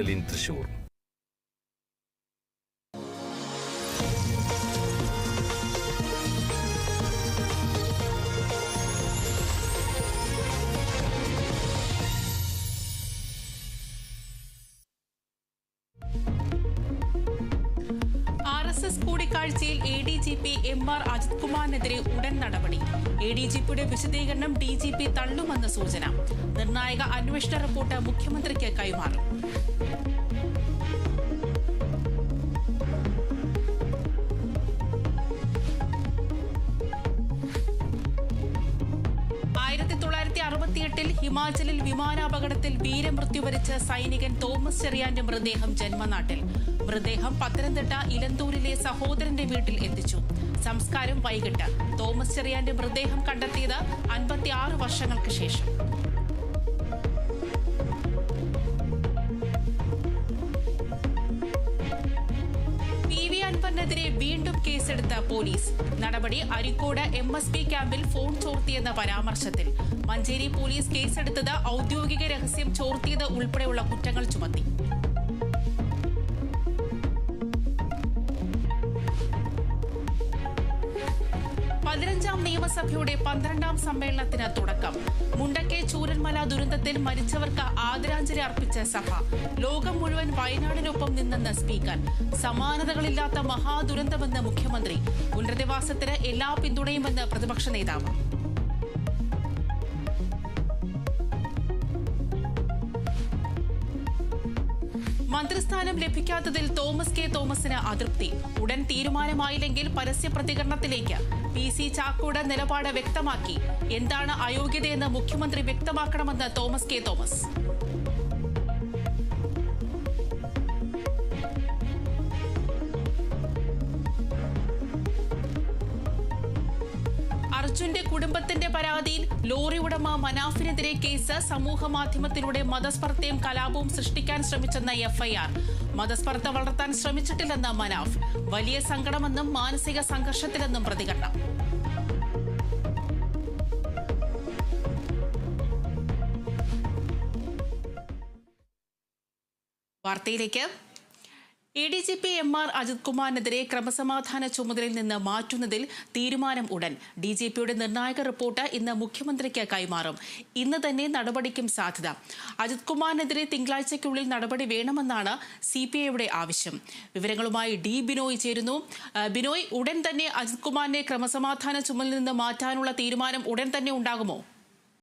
തൃശൂർ. കൂടിക്കാഴ്ചയിൽ ADGP MR Ajith കുമാറിനെതിരെ ഉടൻ നടപടി. ADGPയുടെ വിശദീകരണം DGP തള്ളുമെന്ന സൂചന. നിർണായക അന്വേഷണ റിപ്പോർട്ട് മുഖ്യമന്ത്രിക്ക് കൈമാറും. ഹിമാചലിൽ വിമാനാപകടത്തിൽ വീരമൃത്യു വരിച്ച സൈനികൻ തോമസ് ചെറിയാന്റെ മൃതദേഹം ജന്മനാട്ടിൽ. മൃതദേഹം പത്തനംതിട്ട ഇലന്തൂരിലെ സഹോദരന്റെ വീട്ടിൽ എത്തിച്ചു. സംസ്കാരം വൈകിട്ട്. തോമസ് ചെറിയാന്റെ മൃതദേഹം കണ്ടെത്തിയത് 56 വർഷങ്ങൾക്ക് ശേഷം. നെതിരെ വീണ്ടും കേസെടുത്ത പോലീസ്. നടപടി അരീക്കോട് MSP ക്യാമ്പിൽ ഫോൺ ചോർത്തിയെന്ന പരാമർശത്തിൽ. മഞ്ചേരി പോലീസ് കേസെടുത്തത് ഔദ്യോഗിക രഹസ്യം ചോർത്തിയത് ഉൾപ്പെടെയുള്ള കുറ്റങ്ങൾ ചുമത്തി. നിയമസഭയുടെ 12ാം സമ്മേളനത്തിന് തുടക്കം. മുണ്ടക്കെ ചൂരൽമല ദുരന്തത്തിൽ മരിച്ചവർക്ക് ആദരാഞ്ജലി അർപ്പിച്ച സഭ. ലോകം മുഴുവൻ വയനാടിനൊപ്പം നിന്നെന്ന് സ്പീക്കർ. സമാനതകളില്ലാത്ത മഹാദുരന്തമെന്ന് മുഖ്യമന്ത്രി. പുനരധിവാസത്തിന് എല്ലാ പിന്തുണയുമെന്ന് പ്രതിപക്ഷ നേതാവ്. മന്ത്രിസ്ഥാനം ലഭിക്കാത്തതിൽ തോമസ് കെ തോമസിന് അതൃപ്തി. ഉടൻ തീരുമാനമായില്ലെങ്കിൽ പരസ്യ പ്രതികരണത്തിലേക്ക്. PC ചാക്കോട് നിലപാട് വ്യക്തമാക്കി. എന്താണ് അയോഗ്യതയെന്ന് മുഖ്യമന്ത്രി വ്യക്തമാക്കണമെന്ന് തോമസ് കെ തോമസ്. അർജുന്റെ കുടുംബത്തിന്റെ പരാതിയിൽ ലോറി ഉടമ മനാഫിനെതിരെ കേസ്. സമൂഹ മാധ്യമത്തിലൂടെ മതസ്പർദ്ധയും കലാപവും സൃഷ്ടിക്കാൻ ശ്രമിച്ചെന്ന FIR. മതസ്പർദ്ധ വളർത്താൻ ശ്രമിച്ചിട്ടില്ലെന്ന് മനാഫ്. വലിയ സങ്കടമെന്നും മാനസിക സംഘർഷത്തിലെന്നും പ്രതികരണം. വാർത്തയിലേക്ക്. ADGP MR അജിത് കുമാറിനെതിരെ ക്രമസമാധാന ചുമതലയിൽ നിന്ന് മാറ്റുന്നതിൽ തീരുമാനം ഉടൻ. DGPയുടെ നിർണായക റിപ്പോർട്ട് ഇന്ന് മുഖ്യമന്ത്രിക്ക് കൈമാറും. ഇന്ന് തന്നെ നടപടിക്കും സാധ്യത. അജിത് കുമാറിനെതിരെ തിങ്കളാഴ്ചയ്ക്കുള്ളിൽ നടപടി വേണമെന്നാണ് CPIയുടെ ആവശ്യം. വിവരങ്ങളുമായി D ബിനോയ് ചേരുന്നു. ബിനോയ്, ഉടൻ തന്നെ അജിത് കുമാറിനെ ക്രമസമാധാന ചുമതലയിൽ നിന്ന് മാറ്റാനുള്ള തീരുമാനം ഉടൻ തന്നെ ഉണ്ടാകുമോ?